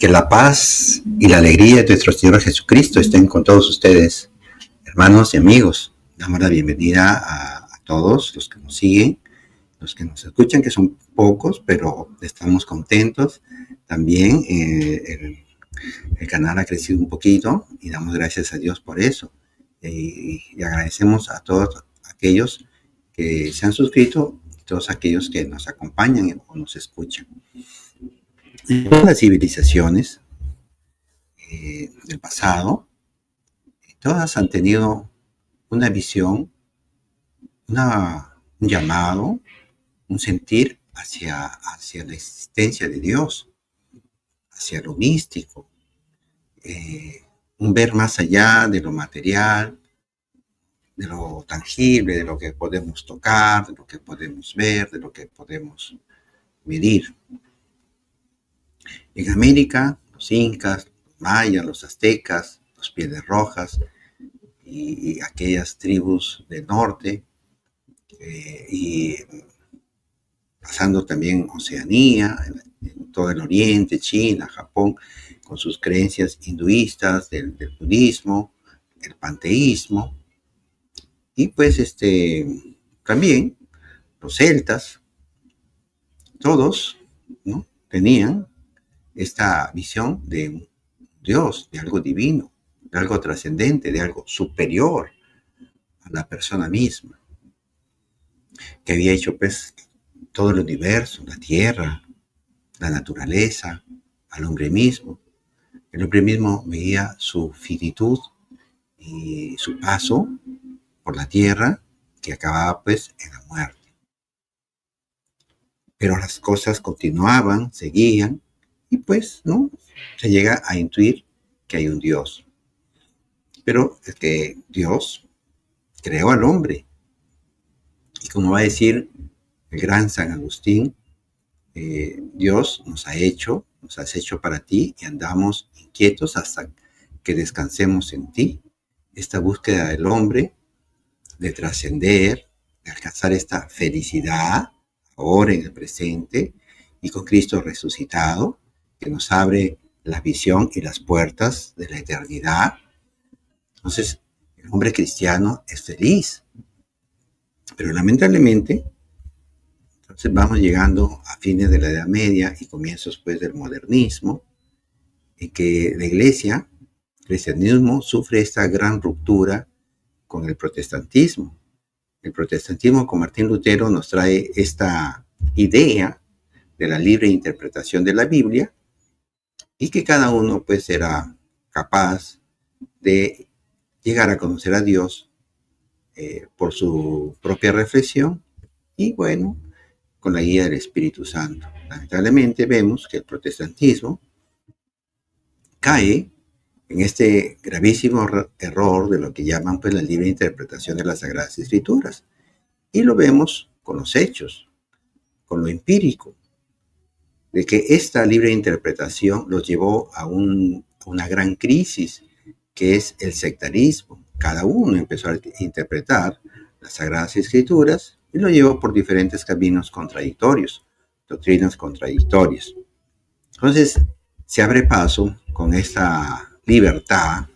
Que la paz y la alegría de nuestro Señor Jesucristo estén con todos ustedes, hermanos y amigos. Damos la bienvenida a todos los que nos siguen, los que nos escuchan, que son pocos, pero estamos contentos. También el canal ha crecido un poquito y damos gracias a Dios por eso. Y agradecemos a todos aquellos que se han suscrito, todos aquellos que nos acompañan o nos escuchan. En todas las civilizaciones del pasado, todas han tenido una visión, un llamado, un sentir hacia la existencia de Dios, hacia lo místico, un ver más allá de lo material, de lo tangible, de lo que podemos tocar, de lo que podemos ver, de lo que podemos medir. En América, los incas, los mayas, los aztecas, los pieles rojas y aquellas tribus del norte, y pasando también Oceanía, en todo el oriente, China, Japón, con sus creencias hinduistas, del budismo, el panteísmo, y pues también los celtas, todos, ¿no?, tenían esta visión de un Dios, de algo divino, de algo trascendente, de algo superior a la persona misma, que había hecho pues todo el universo, la tierra, la naturaleza, al hombre mismo. El hombre mismo veía su finitud y su paso por la tierra, que acababa pues en la muerte. Pero las cosas continuaban, seguían, y pues, ¿no?, se llega a intuir que hay un Dios. Pero es que Dios creó al hombre. Y como va a decir el gran San Agustín, Dios nos has hecho para ti y andamos inquietos hasta que descansemos en ti. Esta búsqueda del hombre de trascender, de alcanzar esta felicidad ahora en el presente y con Cristo resucitado, que nos abre la visión y las puertas de la eternidad. Entonces, el hombre cristiano es feliz, pero lamentablemente, entonces vamos llegando a fines de la Edad Media y comienzos pues del modernismo, en que la iglesia, el cristianismo, sufre esta gran ruptura con el protestantismo. El protestantismo con Martín Lutero nos trae esta idea de la libre interpretación de la Biblia y que cada uno pues será capaz de llegar a conocer a Dios por su propia reflexión y bueno, con la guía del Espíritu Santo. Lamentablemente vemos que el protestantismo cae en este gravísimo error de lo que llaman pues la libre interpretación de las Sagradas Escrituras. Y lo vemos con los hechos, con lo empírico, de que esta libre interpretación los llevó a una gran crisis, que es el sectarismo. Cada uno empezó a interpretar las Sagradas Escrituras y lo llevó por diferentes caminos contradictorios, doctrinas contradictorias. Entonces, se abre paso con esta libertad,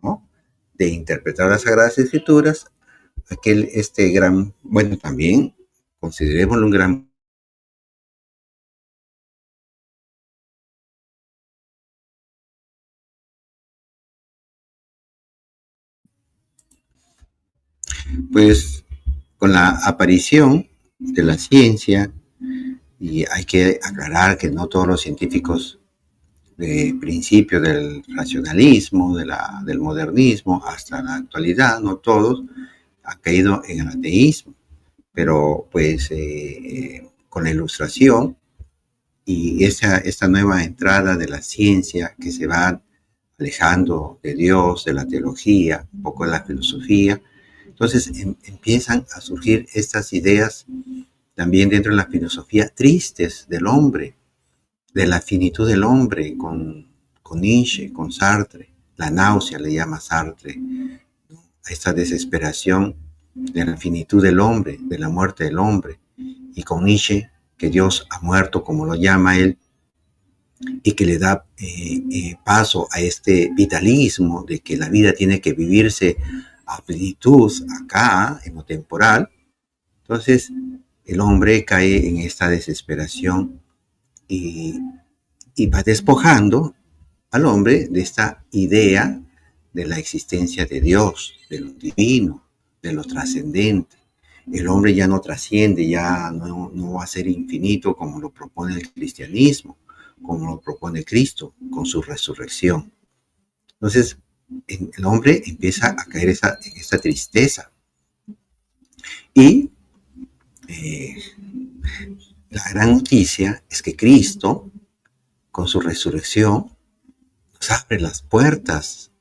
¿no?, de interpretar las Sagradas Escrituras, también considerémoslo un gran pues con la aparición de la ciencia, y hay que aclarar que no todos los científicos de principio del racionalismo, del modernismo, hasta la actualidad, no todos han caído en el ateísmo, pero pues con la Ilustración y esta nueva entrada de la ciencia que se va alejando de Dios, de la teología, un poco de la filosofía, entonces empiezan a surgir estas ideas también dentro de la filosofía tristes del hombre, de la finitud del hombre, con Nietzsche, con Sartre, la náusea le llama Sartre, esta desesperación de la finitud del hombre, de la muerte del hombre, y con Nietzsche, que Dios ha muerto, como lo llama él, y que le da paso a este vitalismo de que la vida tiene que vivirse a plenitud acá, en lo temporal. Entonces el hombre cae en esta desesperación y, y va despojando al hombre de esta idea de la existencia de Dios, de lo divino, de lo trascendente. El hombre ya no trasciende, ya no va a ser infinito como lo propone el cristianismo, como lo propone Cristo con su resurrección. Entonces, el hombre empieza a caer en esa tristeza. Y la gran noticia es que Cristo, con su resurrección, nos abre las puertas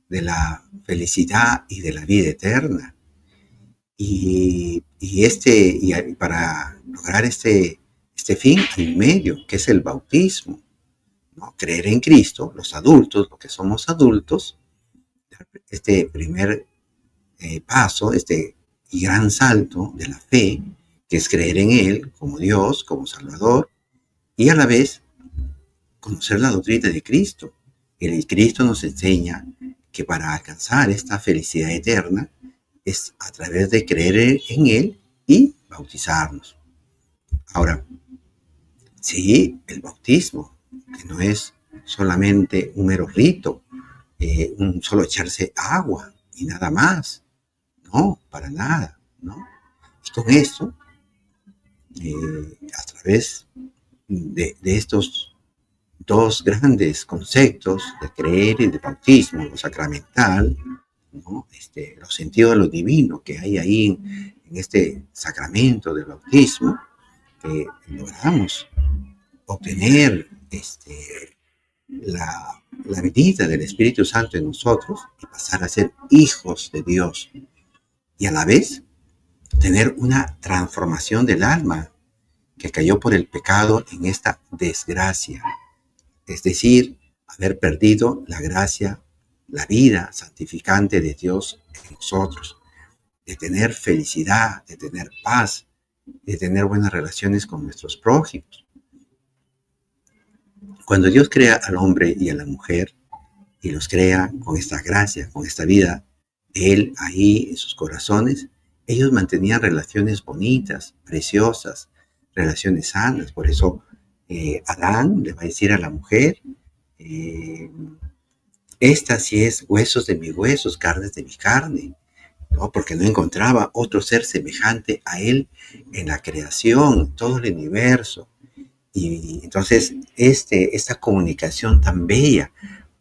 de la felicidad y de la vida eterna. Y para lograr este fin hay un medio, que es el bautismo, ¿no? Creer en Cristo, los adultos, los que somos adultos, este primer paso, este gran salto de la fe, que es creer en Él como Dios, como Salvador, y a la vez conocer la doctrina de Cristo. El Cristo nos enseña que para alcanzar esta felicidad eterna es a través de creer en Él y bautizarnos. Ahora, sí, el bautismo, que no es solamente un mero rito, un solo echarse agua y nada más. No, para nada, ¿no? Y con esto, a través de estos dos grandes conceptos de creer y de bautismo, lo sacramental, ¿no? Los sentidos de lo divino que hay ahí en este sacramento del bautismo, que logramos obtener la venida del Espíritu Santo en nosotros y pasar a ser hijos de Dios. Y a la vez tener una transformación del alma que cayó por el pecado en esta desgracia. Es decir, haber perdido la gracia, la vida santificante de Dios en nosotros, de tener felicidad, de tener paz, de tener buenas relaciones con nuestros prójimos. Cuando Dios crea al hombre y a la mujer, y los crea con esta gracia, con esta vida, Él ahí en sus corazones, ellos mantenían relaciones bonitas, preciosas, relaciones sanas. Por eso Adán le va a decir a la mujer, esta sí es huesos de mis huesos, carnes de mi carne, ¿no? Porque no encontraba otro ser semejante a él en la creación, todo el universo. Y entonces esta comunicación tan bella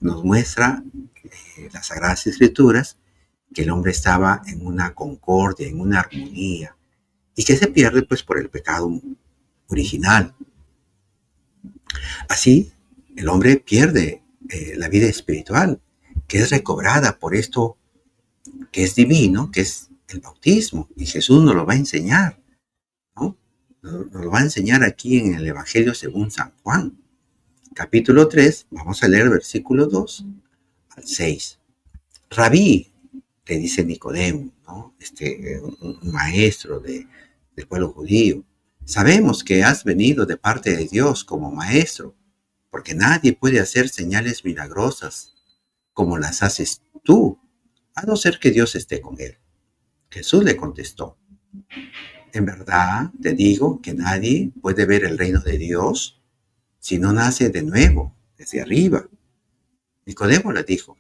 nos muestra las Sagradas Escrituras que el hombre estaba en una concordia, en una armonía, y que se pierde pues por el pecado original. Así, el hombre pierde la vida espiritual, que es recobrada por esto que es divino, que es el bautismo, y Jesús nos lo va a enseñar, ¿no? Nos lo va a enseñar aquí en el Evangelio según San Juan, capítulo 3, vamos a leer versículo 2 al 6. Rabí, le dice Nicodemo, ¿no? Un maestro del pueblo judío, sabemos que has venido de parte de Dios como maestro, porque nadie puede hacer señales milagrosas como las haces tú, a no ser que Dios esté con él. Jesús le contestó, en verdad te digo que nadie puede ver el reino de Dios si no nace de nuevo, desde arriba. Nicodemo le dijo,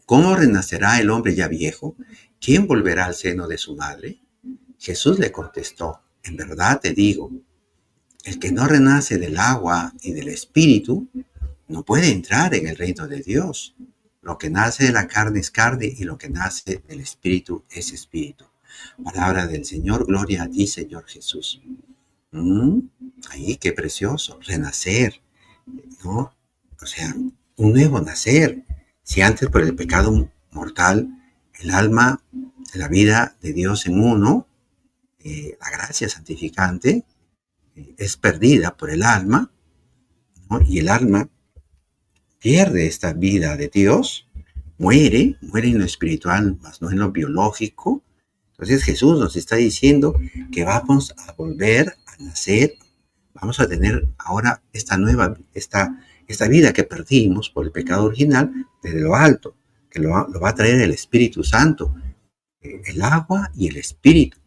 ¿cómo renacerá el hombre ya viejo? ¿Quién volverá al seno de su madre? Jesús le contestó, en verdad te digo, el que no renace del agua y del espíritu no puede entrar en el reino de Dios. Lo que nace de la carne es carne y lo que nace del espíritu es espíritu. Palabra del Señor, gloria a ti, Señor Jesús. Ahí, qué precioso, renacer, ¿no? O sea, un nuevo nacer. Si antes por el pecado mortal, el alma, la vida de Dios en uno, la gracia santificante, es perdida por el alma, ¿no? Y el alma pierde esta vida de Dios, muere en lo espiritual, más no en lo biológico. Entonces Jesús nos está diciendo que vamos a volver a nacer vamos a tener ahora esta vida que perdimos por el pecado original desde lo alto, que lo va a traer el Espíritu Santo, el agua y el Espíritu.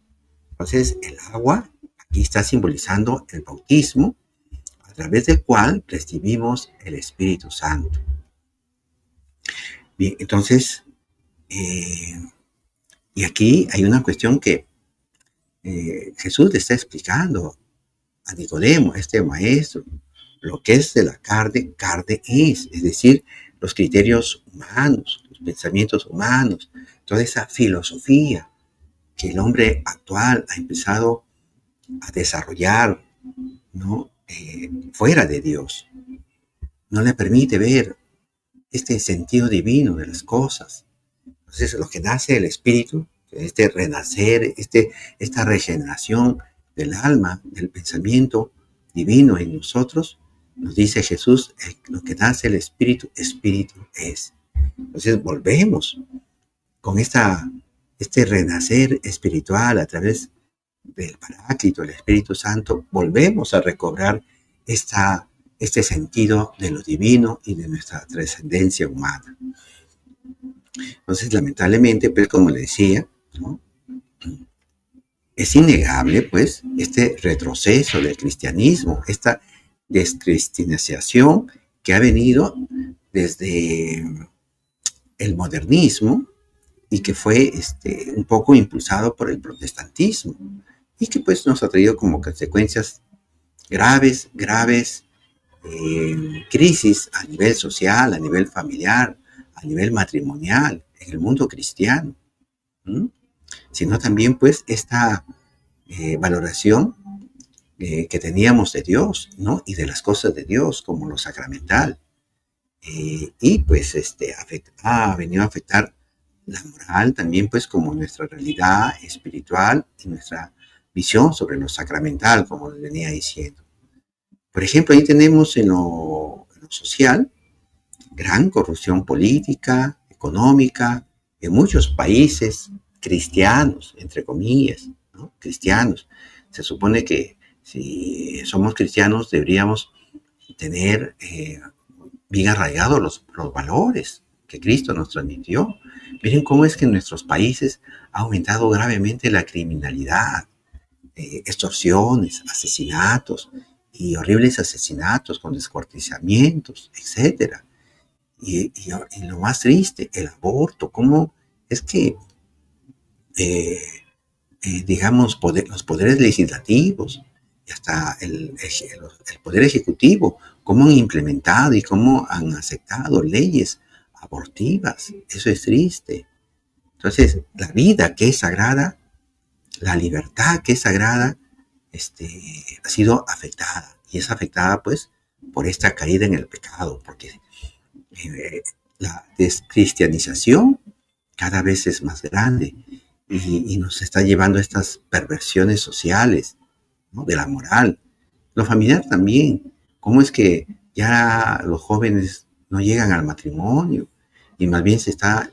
Entonces, el agua aquí está simbolizando el bautismo, a través del cual recibimos el Espíritu Santo. Bien, entonces, y aquí hay una cuestión que Jesús le está explicando a Nicodemo, este maestro, lo que es de la carne, carne es decir, los criterios humanos, los pensamientos humanos, toda esa filosofía que el hombre actual ha empezado a desarrollar, ¿no? Fuera de Dios. No le permite ver este sentido divino de las cosas. Entonces, lo que nace del espíritu, este renacer, esta regeneración del alma, del pensamiento divino en nosotros, nos dice Jesús, lo que nace del espíritu, espíritu es. Entonces, volvemos con este renacer espiritual a través del Paráclito, el Espíritu Santo, volvemos a recobrar este sentido de lo divino y de nuestra trascendencia humana. Entonces, lamentablemente, pues como le decía, ¿no? Es innegable, pues, este retroceso del cristianismo, esta descristianización que ha venido desde el modernismo y que fue un poco impulsado por el protestantismo y que pues nos ha traído como consecuencias graves crisis a nivel social, a nivel familiar, a nivel matrimonial, en el mundo cristiano, sino también pues esta valoración que teníamos de Dios, ¿no? Y de las cosas de Dios, como lo sacramental. Y pues ha venido a afectar la moral también, pues como nuestra realidad espiritual y nuestra visión sobre lo sacramental, como les venía diciendo. Por ejemplo, ahí tenemos en lo social gran corrupción política, económica, en muchos países cristianos, entre comillas, ¿no? Cristianos. Se supone que si somos cristianos deberíamos tener bien arraigados los valores que Cristo nos transmitió. Miren cómo es que en nuestros países ha aumentado gravemente la criminalidad, extorsiones, asesinatos y horribles asesinatos con descuartizamientos, etcétera. Y lo más triste, el aborto, cómo es que, digamos, los poderes legislativos y hasta el poder ejecutivo, cómo han implementado y cómo han aceptado leyes abortivas. Eso es triste. Entonces, la vida que es sagrada, la libertad que es sagrada, ha sido afectada. Y es afectada, pues, por esta caída en el pecado, porque la descristianización cada vez es más grande y nos está llevando a estas perversiones sociales, ¿no? De la moral. Lo familiar también. ¿Cómo es que ya los jóvenes no llegan al matrimonio y más bien se está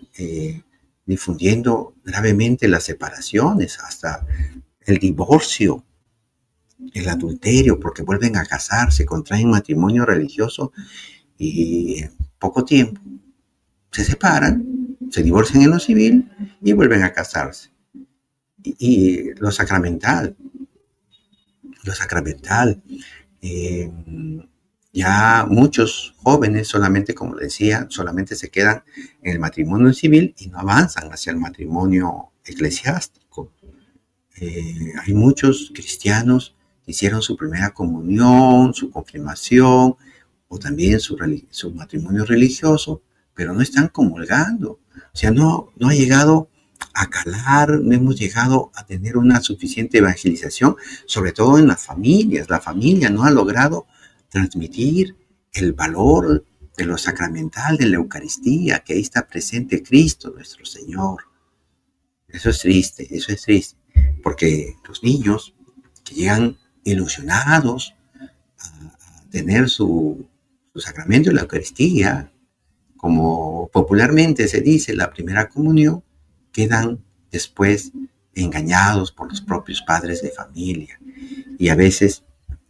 difundiendo gravemente las separaciones, hasta el divorcio, el adulterio, porque vuelven a casarse, contraen matrimonio religioso y en poco tiempo se separan, se divorcian en lo civil y vuelven a casarse. Y lo sacramental, ya muchos jóvenes solamente, como decía, solamente se quedan en el matrimonio civil y no avanzan hacia el matrimonio eclesiástico. Hay muchos cristianos que hicieron su primera comunión, su confirmación o también su matrimonio religioso, pero no están comulgando. O sea, no ha llegado a calar, no hemos llegado a tener una suficiente evangelización, sobre todo en las familias. La familia no ha logrado transmitir el valor de lo sacramental, de la Eucaristía, que ahí está presente Cristo, nuestro Señor. Eso es triste, porque los niños que llegan ilusionados a tener su sacramento de la Eucaristía, como popularmente se dice, la primera comunión, quedan después engañados por los propios padres de familia y a veces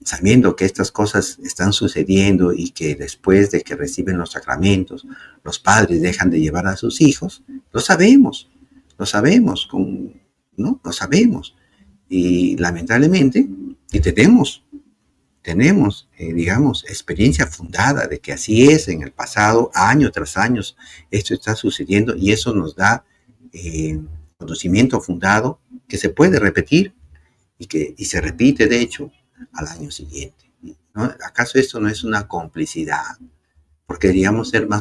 sabiendo que estas cosas están sucediendo y que después de que reciben los sacramentos, los padres dejan de llevar a sus hijos, lo sabemos, ¿no? Lo sabemos. Y lamentablemente, y tenemos, digamos, experiencia fundada de que así es en el pasado, año tras año, esto está sucediendo y eso nos da conocimiento fundado que se puede repetir y se repite, de hecho, al año siguiente, ¿no? ¿Acaso esto no es una complicidad? Porque queríamos ser un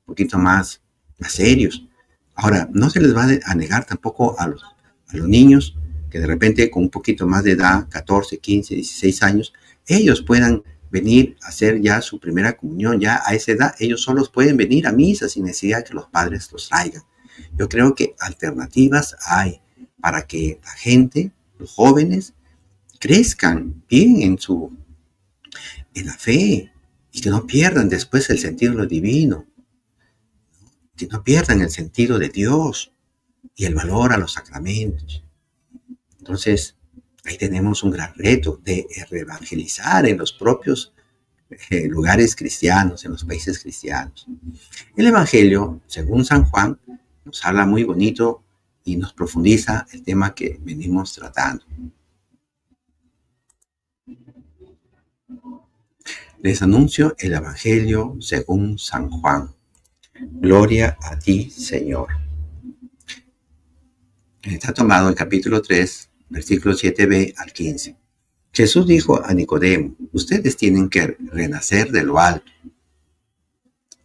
poquito más serios. Ahora, no se les va a negar tampoco a los niños que de repente con un poquito más de edad, 14, 15, 16 años, ellos puedan venir a hacer ya su primera comunión. Ya a esa edad ellos solos pueden venir a misa sin necesidad de que los padres los traigan. Yo creo que alternativas hay para que la gente, los jóvenes, crezcan bien en la fe y que no pierdan después el sentido de lo divino, que no pierdan el sentido de Dios y el valor a los sacramentos. Entonces, ahí tenemos un gran reto de reevangelizar en los propios lugares cristianos, en los países cristianos. El Evangelio, según San Juan, nos habla muy bonito y nos profundiza el tema que venimos tratando. Les anuncio el Evangelio según San Juan. Gloria a ti, Señor. Está tomado el capítulo 3, versículos 7b al 15. Jesús dijo a Nicodemo, ustedes tienen que renacer de lo alto.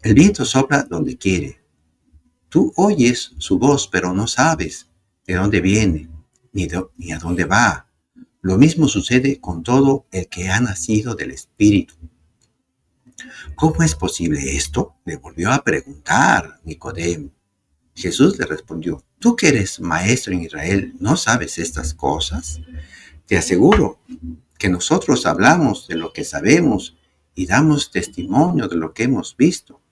El viento sopla donde quiere. Tú oyes su voz, pero no sabes de dónde viene, ni a dónde va. Lo mismo sucede con todo el que ha nacido del Espíritu. ¿Cómo es posible esto? Le volvió a preguntar Nicodemo. Jesús le respondió, tú que eres maestro en Israel, ¿no sabes estas cosas? Te aseguro que nosotros hablamos de lo que sabemos y damos testimonio de lo que hemos visto,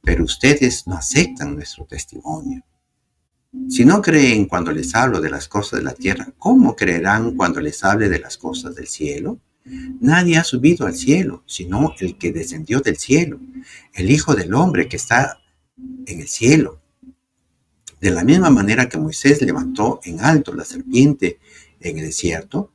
pero ustedes no aceptan nuestro testimonio. Si no creen cuando les hablo de las cosas de la tierra, ¿cómo creerán cuando les hable de las cosas del cielo? Nadie ha subido al cielo, sino el que descendió del cielo, el Hijo del Hombre que está en el cielo. De la misma manera que Moisés levantó en alto la serpiente en el desierto,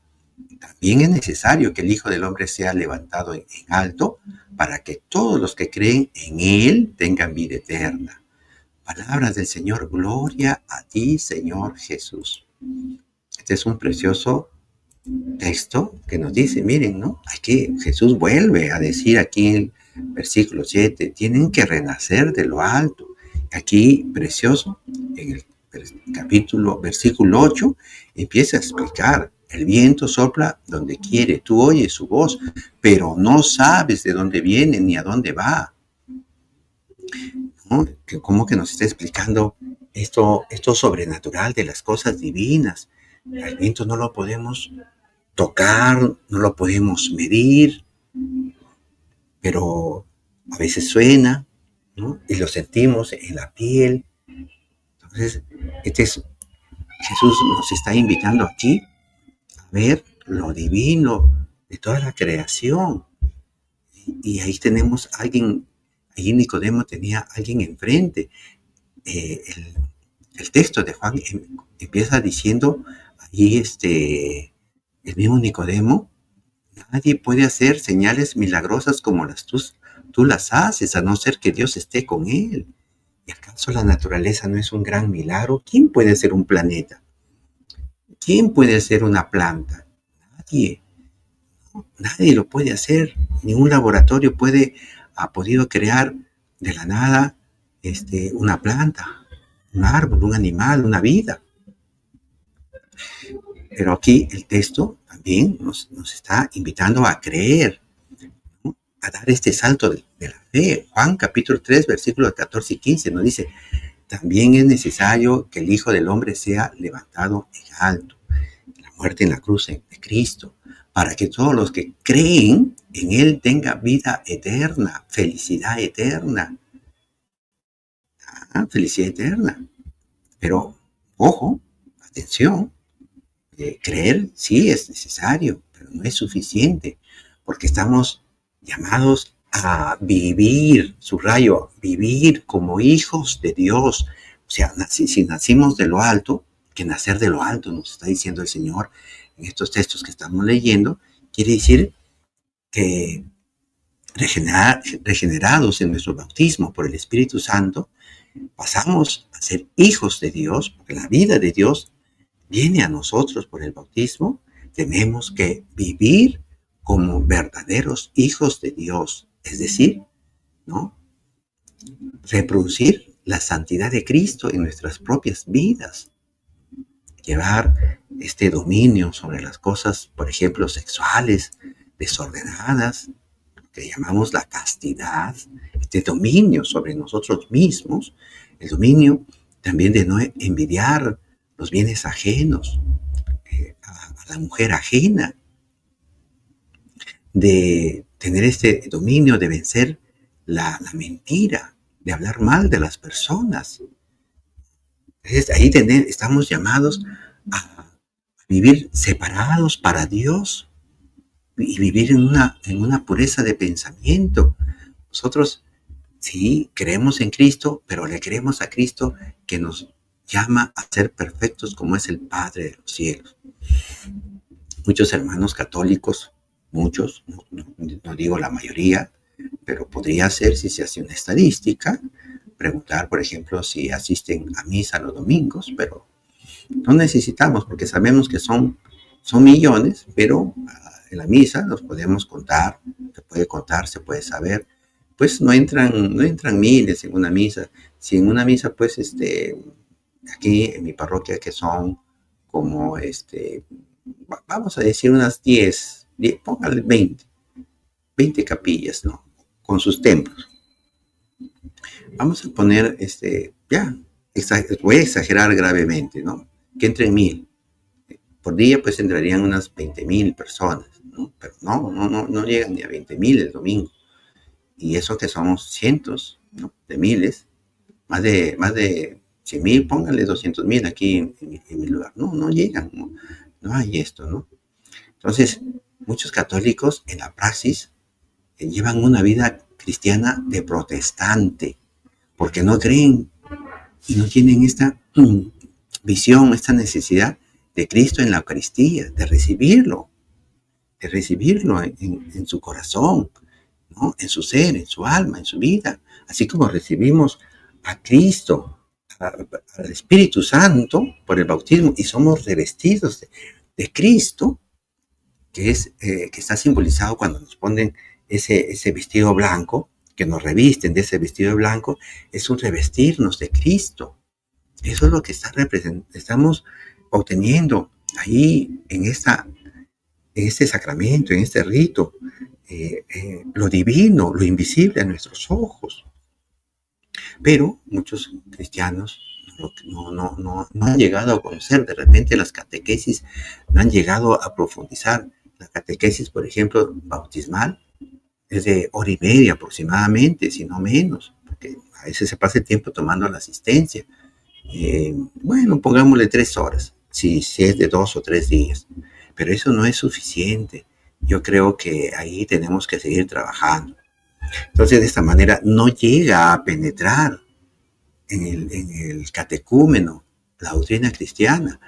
también es necesario que el Hijo del Hombre sea levantado en alto para que todos los que creen en Él tengan vida eterna. Palabras del Señor, gloria a ti, Señor Jesús. Este es un precioso texto que nos dice, miren, ¿no? Aquí Jesús vuelve a decir aquí en el versículo 7, tienen que renacer de lo alto. Aquí, precioso, en el versículo 8, empieza a explicar, el viento sopla donde quiere, tú oyes su voz, pero no sabes de dónde viene ni a dónde va. ¿No? Como que nos está explicando esto sobrenatural de las cosas divinas. El viento no lo podemos tocar, no lo podemos medir, pero a veces suena, ¿no? Y lo sentimos en la piel. Entonces, Jesús nos está invitando aquí a ver lo divino de toda la creación. Y ahí tenemos a alguien, ahí Nicodemo tenía a alguien enfrente. El texto de Juan empieza diciendo, ahí el mismo Nicodemo, nadie puede hacer señales milagrosas como tú las haces, a no ser que Dios esté con él. ¿Y acaso la naturaleza no es un gran milagro? ¿Quién puede hacer un planeta? ¿Quién puede hacer una planta? Nadie. Nadie lo puede hacer. Ningún laboratorio ha podido crear de la nada una planta, un árbol, un animal, una vida. Pero aquí el texto también nos está invitando a creer, ¿no? A dar este salto de la fe. Juan capítulo 3, versículos 14 y 15 nos dice, también es necesario que el Hijo del Hombre sea levantado en alto, la muerte en la cruz de Cristo, para que todos los que creen en Él tengan vida eterna, felicidad eterna. Felicidad eterna. Pero, ojo, atención, Creer sí es necesario, pero no es suficiente, porque estamos llamados a vivir, subrayo, vivir como hijos de Dios. O sea, si nacimos de lo alto, que nacer de lo alto, nos está diciendo el Señor en estos textos que estamos leyendo, quiere decir que regenerados en nuestro bautismo por el Espíritu Santo, pasamos a ser hijos de Dios, porque la vida de Dios viene a nosotros por el bautismo. Tenemos que vivir como verdaderos hijos de Dios, es decir, ¿no? Reproducir la santidad de Cristo en nuestras propias vidas, llevar este dominio sobre las cosas, por ejemplo, sexuales, desordenadas, que llamamos la castidad, este dominio sobre nosotros mismos, el dominio también de no envidiar los bienes ajenos, a la mujer ajena, de tener este dominio de vencer la mentira, de hablar mal de las personas. Entonces, ahí estamos llamados a vivir separados para Dios y vivir en una pureza de pensamiento. Nosotros sí creemos en Cristo, pero le creemos a Cristo que nos llama a ser perfectos como es el Padre de los cielos. Muchos hermanos católicos, muchos, no digo la mayoría, pero podría ser, si se hace una estadística, preguntar, por ejemplo, si asisten a misa los domingos, pero no necesitamos, porque sabemos que son millones, pero en la misa los podemos contar, se puede contar, se puede saber. Pues no entran miles en una misa. Si en una misa, pues, aquí en mi parroquia, que son como, vamos a decir unas 10 póngale 20 capillas, ¿no? Con sus templos. Vamos a poner, voy a exagerar gravemente, ¿no? Que entren 1000. Por día, pues, entrarían unas 20,000 personas, ¿no? Pero no llegan ni a 20,000 el domingo. Y eso que somos cientos, ¿no? De miles, más de 100,000, pónganle 200,000 aquí en mi lugar. No llegan, no hay esto, ¿no? Entonces, muchos católicos en la praxis llevan una vida cristiana de protestante, porque no creen y no tienen esta visión, esta necesidad de Cristo en la Eucaristía, de recibirlo en su corazón, ¿no? En su ser, en su alma, en su vida. Así como recibimos a Cristo, al Espíritu Santo por el bautismo y somos revestidos de Cristo, que está simbolizado cuando nos ponen ese vestido blanco, que nos revisten de ese vestido blanco, es un revestirnos de Cristo. Eso es lo que estamos obteniendo ahí en este sacramento, en este rito, lo divino, lo invisible a nuestros ojos. Pero muchos cristianos no han llegado a conocer de repente las catequesis, no han llegado a profundizar. La catequesis, por ejemplo, bautismal, es de 1 hora y media aproximadamente, si no menos, porque a veces se pasa el tiempo tomando la asistencia. Bueno, pongámosle 3 horas, si es de 2 o 3 días, pero eso no es suficiente. Yo creo que ahí tenemos que seguir trabajando. Entonces, de esta manera no llega a penetrar en el catecúmeno la doctrina cristiana,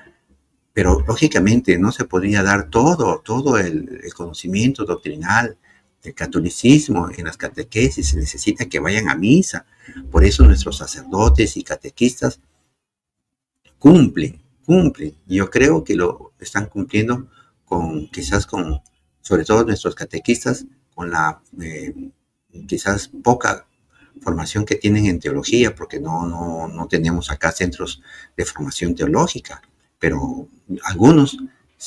pero lógicamente no se podría dar todo el conocimiento doctrinal del catolicismo en las catequesis. Se necesita que vayan a misa. Por eso nuestros sacerdotes y catequistas cumplen. Yo creo que lo están cumpliendo quizás sobre todo nuestros catequistas, con la quizás poca formación que tienen en teología, porque no tenemos acá centros de formación teológica, pero algunos,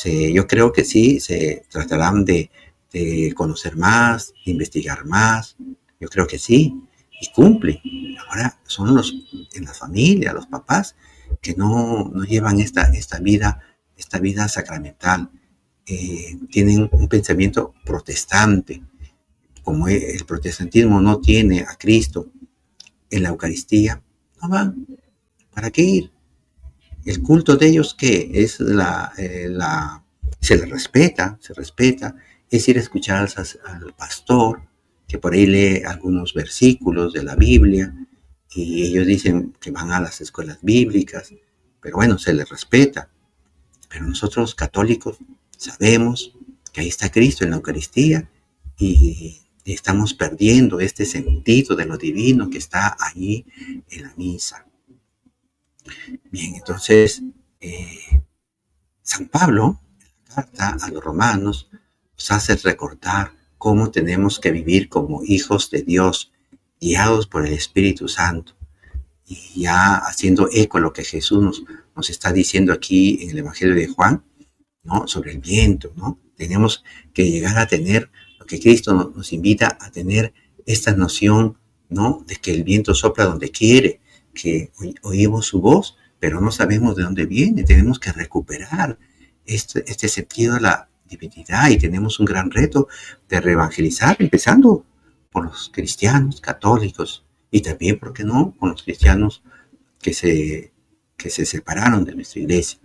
yo creo que sí, se tratarán de conocer más, de investigar más, yo creo que sí, y cumplen. Ahora son en la familia, los papás, que no llevan esta vida sacramental, tienen un pensamiento protestante. Como el protestantismo no tiene a Cristo en la Eucaristía, no van. ¿Para qué ir? El culto de ellos, ¿qué? Es se respeta, es ir a escuchar al pastor, que por ahí lee algunos versículos de la Biblia, y ellos dicen que van a las escuelas bíblicas, pero bueno, se les respeta. Pero nosotros católicos sabemos que ahí está Cristo en la Eucaristía y estamos perdiendo este sentido de lo divino que está allí en la misa. Bien, entonces, San Pablo, en la carta a los romanos, nos hace recordar cómo tenemos que vivir como hijos de Dios, guiados por el Espíritu Santo. Y ya haciendo eco a lo que Jesús nos está diciendo aquí en el Evangelio de Juan, ¿no? Sobre el viento, ¿no? Tenemos que llegar a tener lo que Cristo nos invita a tener, esta noción, ¿no? De que el viento sopla donde quiere, que oímos su voz, pero no sabemos de dónde viene. Tenemos que recuperar este sentido de la divinidad y tenemos un gran reto de reevangelizar, empezando por los cristianos católicos y también, ¿por qué no?, con los cristianos que se separaron de nuestra iglesia.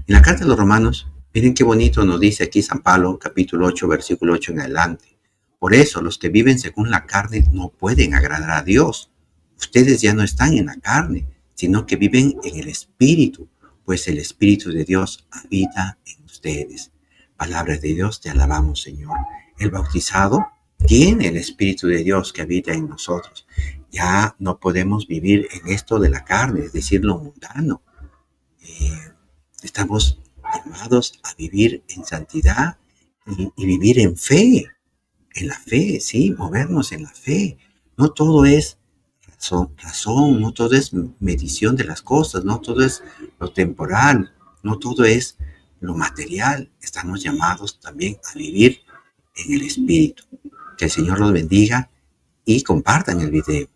En la carta de los Romanos, miren qué bonito nos dice aquí San Pablo, capítulo 8, versículo 8 en adelante. Por eso, los que viven según la carne no pueden agradar a Dios. Ustedes ya no están en la carne, sino que viven en el Espíritu, pues el Espíritu de Dios habita en ustedes. Palabras de Dios, te alabamos, Señor. El bautizado tiene el Espíritu de Dios que habita en nosotros. Ya no podemos vivir en esto de la carne, es decir, lo mundano. Estamos llamados a vivir en santidad y vivir en la fe, sí, movernos en la fe. No todo es razón, no todo es medición de las cosas, no todo es lo temporal, no todo es lo material. Estamos llamados también a vivir en el Espíritu. Que el Señor los bendiga y compartan el video.